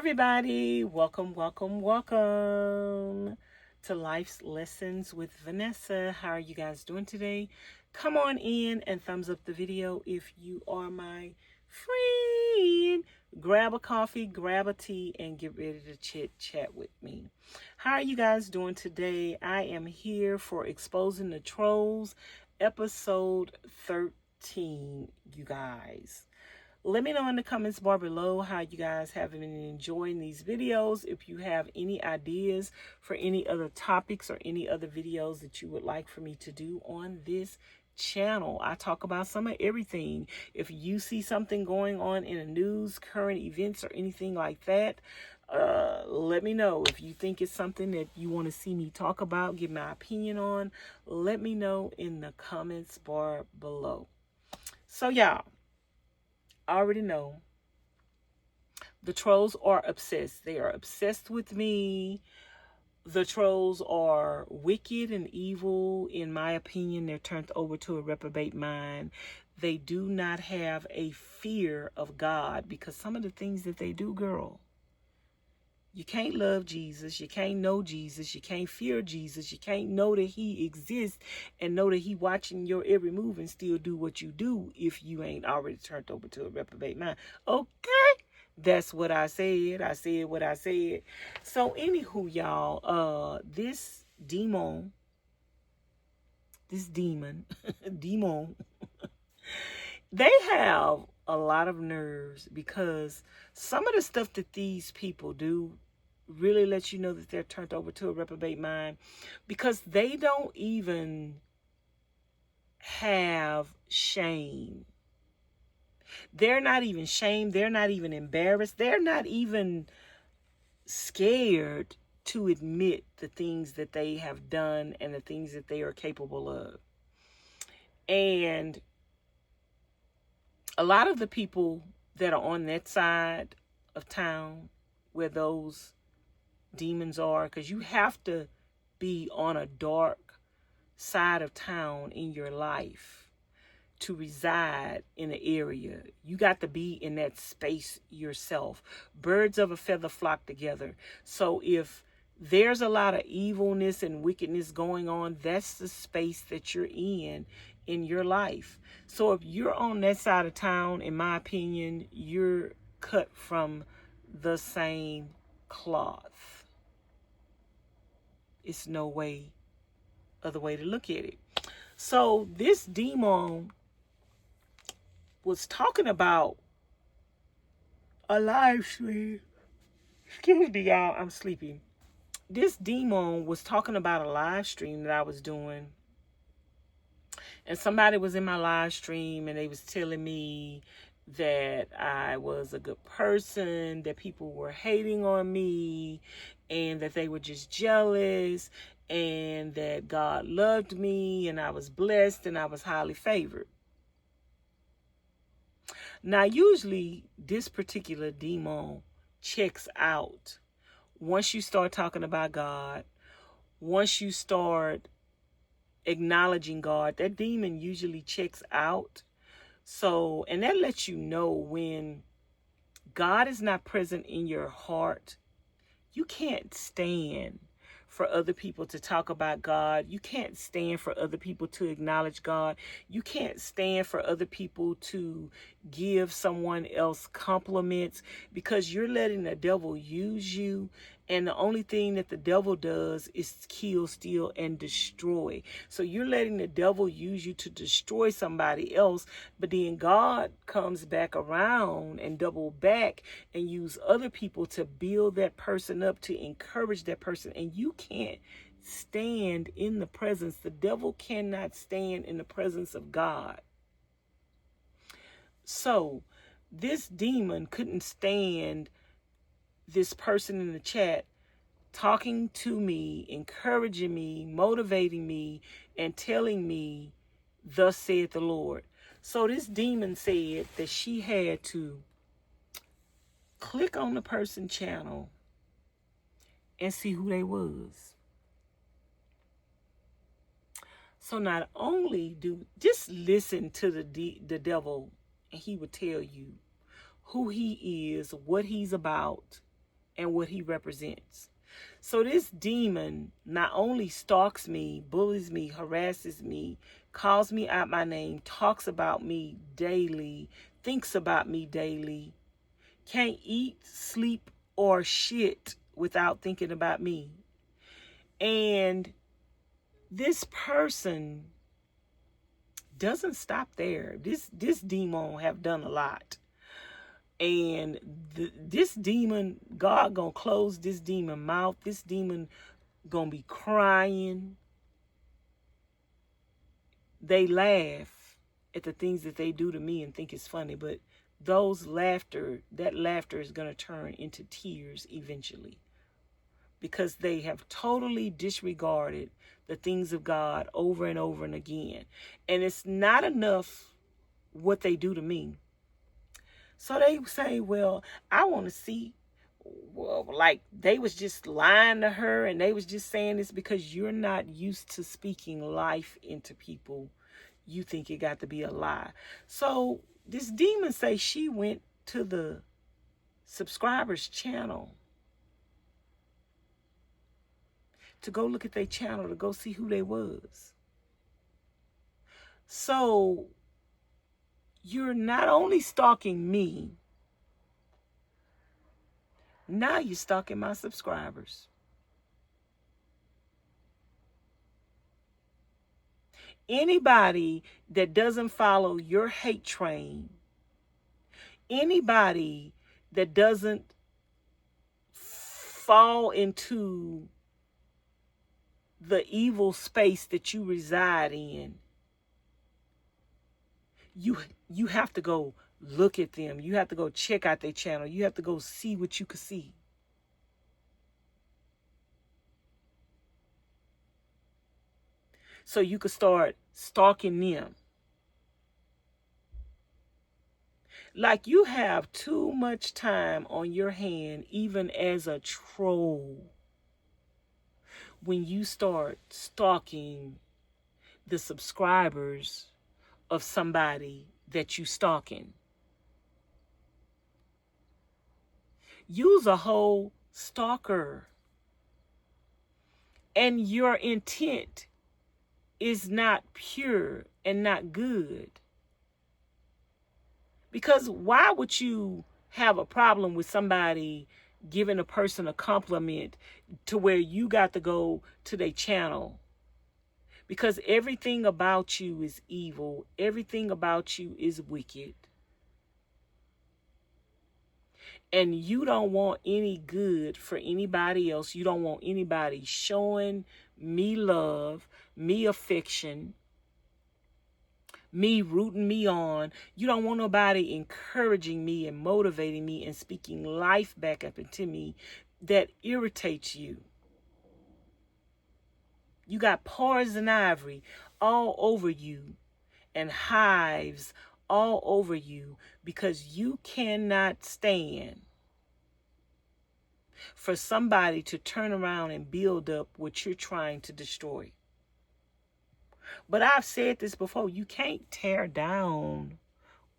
everybody. Welcome to Life's Lessons with Vanessa. How are you guys doing today? Come on in and thumbs up the video if you are my friend. Grab a coffee, grab a tea, and get ready to chit chat with me. How are you guys doing today? I am here for Exposing the Trolls, episode 13, you guys. Let me know in the comments bar below how you guys have been enjoying these videos. If you have any ideas for any other topics or any other videos that you would like for me to do on this channel. I talk about some of everything. If you see something going on in the news, current events, or anything like that, let me know. If you think it's something that you want to see me talk about, give my opinion on, let me know in the comments bar below. So y'all, I already know the trolls are obsessed. They are obsessed with me. The trolls are wicked and evil. In my opinion, they're turned over to a reprobate mind. They do not have a fear of God because some of the things that they do, girl, you can't love Jesus, you can't know Jesus, you can't fear Jesus, you can't know that he exists and know that he watching your every move and still do what you do if you ain't already turned over to a reprobate mind. Okay, that's what I said. I said what I said. So anywho, y'all, this demon, they have a lot of nerves because some of the stuff that these people do really lets you know that they're turned over to a reprobate mind, because they don't even have shame. They're not even shamed. They're not even embarrassed. They're not even scared to admit the things that they have done and the things that they are capable of. And a lot of the people that are on that side of town where those demons are, because you have to be on a dark side of town in your life to reside in an area. You got to be in that space yourself. Birds of a feather flock together. So if there's a lot of evilness and wickedness going on, that's the space that you're in your life. So if you're on that side of town, in my opinion, you're cut from the same cloth. It's no other way to look at it. So this demon was talking about a live stream. Excuse me, y'all, I'm sleepy. This demon was talking about a live stream that I was doing. And somebody was in my live stream and they was telling me that I was a good person, that people were hating on me, and that they were just jealous, and that God loved me, and I was blessed, and I was highly favored. Now, usually, this particular demon checks out once you start talking about God, once you start acknowledging God. That demon usually checks out. So, and that lets you know when God is not present in your heart, you can't stand for other people to talk about God. You can't stand for other people to acknowledge God. You can't stand for other people to give someone else compliments, because you're letting the devil use you. And the only thing that the devil does is kill, steal, and destroy. So you're letting the devil use you to destroy somebody else. But then God comes back around and double back and use other people to build that person up, to encourage that person. And you can't stand in the presence. The devil cannot stand in the presence of God. So this demon couldn't stand this person in the chat talking to me, encouraging me, motivating me, and telling me, thus saith the Lord. So this demon said that she had to click on the person's channel and see who they was. So not only just listen to the devil, and he would tell you who he is, what he's about, and what he represents. So this demon not only stalks me, bullies me, harasses me, calls me out my name, talks about me daily, thinks about me daily, can't eat, sleep, or shit without thinking about me. And this person doesn't stop there. This demon have done a lot. And this demon, God gonna close this demon mouth. This demon gonna be crying. They laugh at the things that they do to me and think it's funny, but that laughter is gonna turn into tears eventually, because they have totally disregarded the things of God over and over and again. And it's not enough what they do to me. So they say, well, I want to see, well, like they was just lying to her, and they was just saying this because you're not used to speaking life into people. You think it got to be a lie. So this demon say she went to the subscribers channel to go look at their channel, to go see who they was. So you're not only stalking me, now you're stalking my subscribers. Anybody that doesn't follow your hate train, anybody that doesn't fall into the evil space that you reside in, you have to go look at them. You have to go check out their channel. You have to go see what you can see. So you could start stalking them. Like you have too much time on your hand, even as a troll, when you start stalking the subscribers of somebody that you stalking. Use a whole stalker. And your intent is not pure and not good. Because why would you have a problem with somebody giving a person a compliment to where you got to go to their channel? Because everything about you is evil. Everything about you is wicked. And you don't want any good for anybody else. You don't want anybody showing me love, me affection, me rooting me on. You don't want nobody encouraging me and motivating me and speaking life back up into me that irritates you. You got poison ivy all over you and hives all over you because you cannot stand for somebody to turn around and build up what you're trying to destroy. But I've said this before, you can't tear down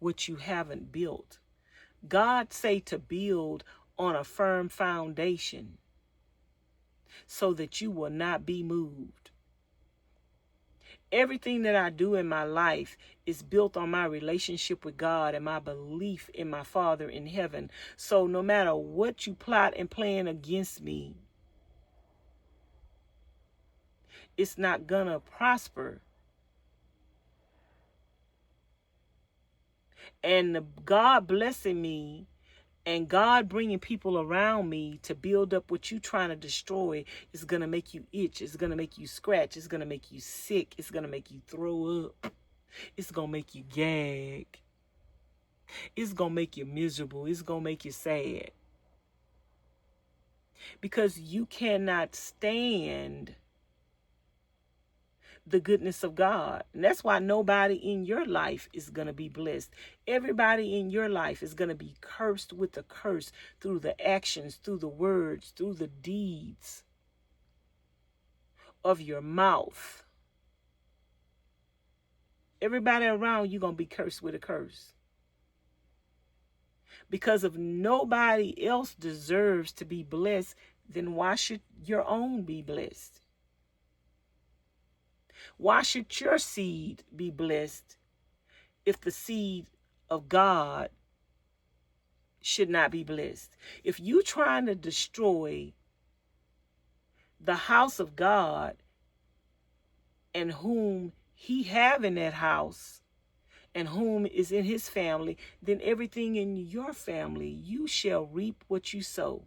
what you haven't built. God say to build on a firm foundation so that you will not be moved. Everything that I do in my life is built on my relationship with God and my belief in my Father in heaven. So no matter what you plot and plan against me, it's not gonna prosper. And God blessing me and God bringing people around me to build up what you're trying to destroy is going to make you itch. It's going to make you scratch. It's going to make you sick. It's going to make you throw up. It's going to make you gag. It's going to make you miserable. It's going to make you sad. Because you cannot stand the goodness of God. And that's why nobody in your life is going to be blessed. Everybody in your life is going to be cursed with a curse through the actions, through the words, through the deeds of your mouth. Everybody around you going to be cursed with a curse. Because if nobody else deserves to be blessed, then why should your own be blessed? Why should your seed be blessed if the seed of God should not be blessed? If you trying to destroy the house of God and whom he have in that house and whom is in his family, then everything in your family, you shall reap what you sow.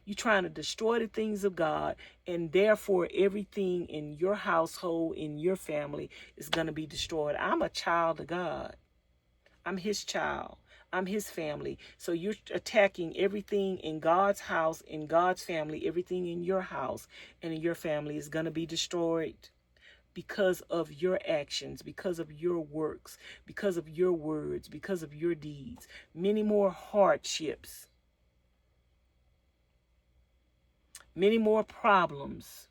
You're trying to destroy the things of God, and therefore everything in your household, in your family, is going to be destroyed. I'm a child of God. I'm his child. I'm his family. So you're attacking everything in God's house, in God's family. Everything in your house and in your family is going to be destroyed because of your actions, because of your works, because of your words, because of your deeds. Many more hardships, many more problems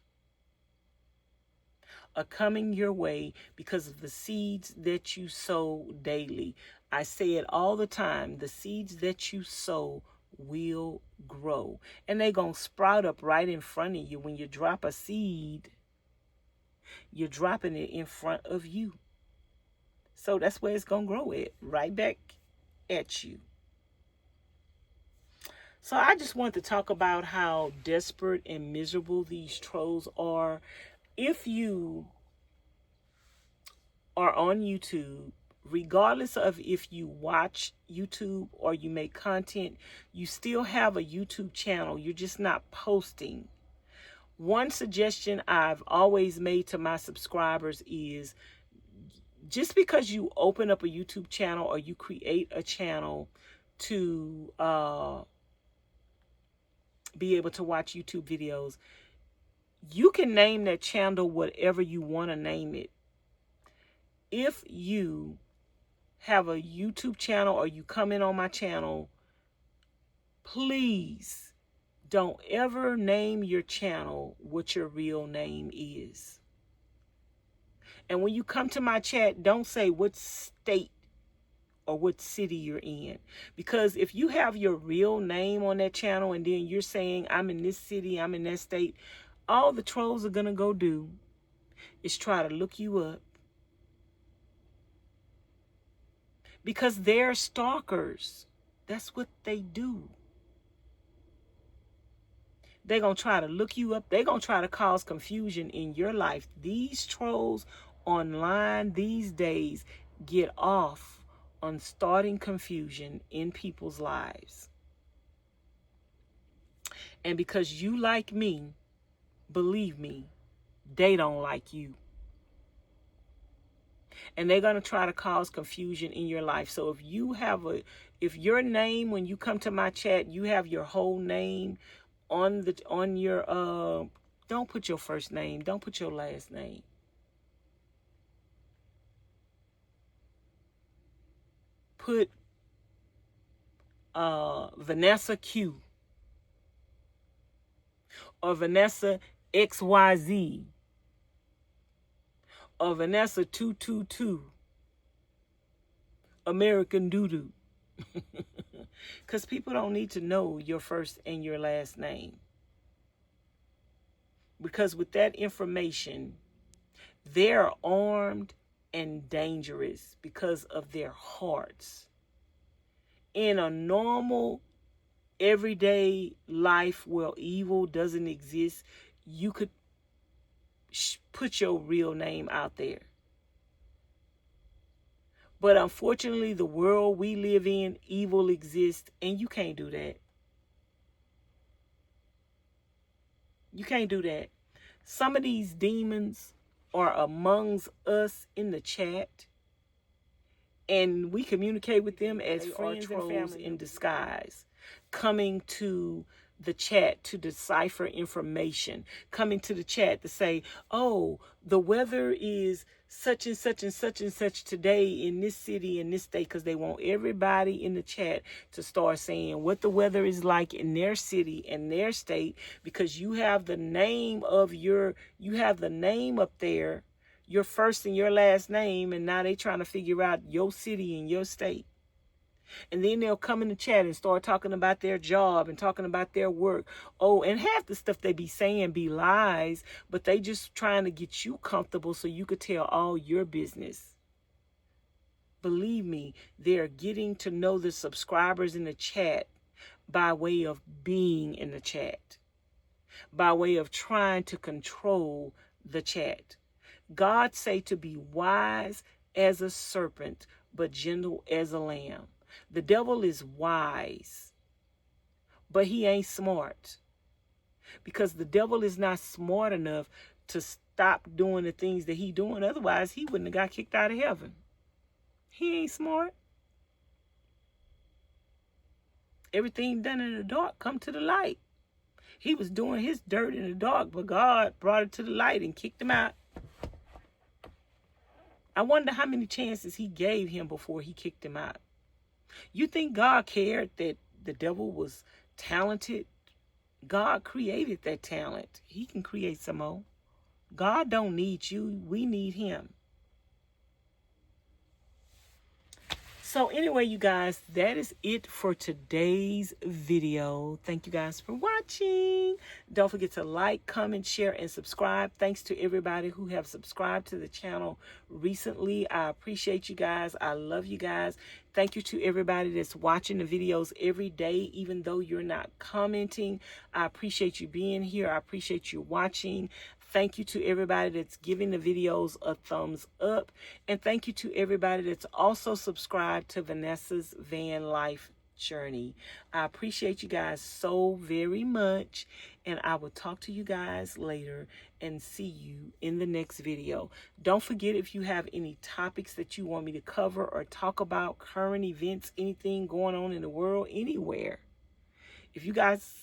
are coming your way because of the seeds that you sow daily. I say it all the time. The seeds that you sow will grow. And they're going to sprout up right in front of you. When you drop a seed, you're dropping it in front of you. So that's where it's going to grow it, right back at you. So I just want to talk about how desperate and miserable these trolls are. If you are on YouTube, regardless of if you watch YouTube or you make content, you still have a YouTube channel. You're just not posting. One suggestion I've always made to my subscribers is just because you open up a YouTube channel or you create a channel to be able to watch YouTube videos, you can name that channel whatever you want to name it. If you have a YouTube channel or you come in on my channel, please don't ever name your channel what your real name is. And when you come to my chat, don't say what state or what city you're in. Because if you have your real name on that channel and then you're saying, I'm in this city, I'm in that state, all the trolls are going to go do is try to look you up. Because they're stalkers. That's what they do. They're going to try to look you up. They're going to try to cause confusion in your life. These trolls online these days get off on starting confusion in people's lives. And because you like me, believe me, they don't like you. And they're going to try to cause confusion in your life. So if your name, when you come to my chat, you have your whole name on your, don't put your first name. Don't put your last name. Put Vanessa Q or Vanessa XYZ or Vanessa 222 American Doodoo. Because people don't need to know your first and your last name. Because with that information, they're armed and dangerous because of their hearts. In a normal, everyday life where evil doesn't exist, you could put your real name out there. But unfortunately, the world we live in, evil exists, and you can't do that. You can't do that. Some of these demons are amongst us in the chat, and we communicate with them as friends and family in disguise, coming to the chat to decipher information, coming to the chat to say, oh, the weather is such and such and such and such today in this city, in this state, because they want everybody in the chat to start saying what the weather is like in their city and their state, because you have the name up there, your first and your last name, and now they trying to figure out your city and your state. And then they'll come in the chat and start talking about their job and talking about their work. Oh, and half the stuff they be saying be lies, but they just trying to get you comfortable so you could tell all your business. Believe me, they're getting to know the subscribers in the chat by way of being in the chat, by way of trying to control the chat. God say to be wise as a serpent, but gentle as a lamb. The devil is wise, but he ain't smart, because the devil is not smart enough to stop doing the things that he doing. Otherwise, he wouldn't have got kicked out of heaven. He ain't smart. Everything done in the dark come to the light. He was doing his dirt in the dark, but God brought it to the light and kicked him out. I wonder how many chances he gave him before he kicked him out. You think God cared that the devil was talented? God created that talent. He can create some more. God don't need you. We need him. So anyway, you guys, that is it for today's video. Thank you guys for watching. Don't forget to like, comment, share, and subscribe. Thanks to everybody who have subscribed to the channel recently. I appreciate you guys. I love you guys. Thank you to everybody that's watching the videos every day, even though you're not commenting. I appreciate you being here. I appreciate you watching. Thank you to everybody that's giving the videos a thumbs up. And thank you to everybody that's also subscribed to Vanessa's Van Life Journey. I appreciate you guys so very much. And I will talk to you guys later and see you in the next video. Don't forget, if you have any topics that you want me to cover or talk about, current events, anything going on in the world, anywhere. If you guys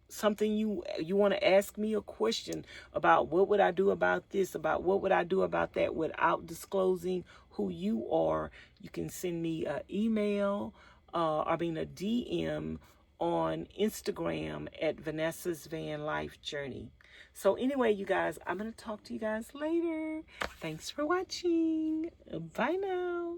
something you want to ask me a question about, what would I do about this, about what would I do about that, without disclosing who you are, you can send me an email, a DM on Instagram at Vanessa's Van Life Journey. So anyway, you guys, I'm going to talk to you guys later. Thanks for watching. Bye now.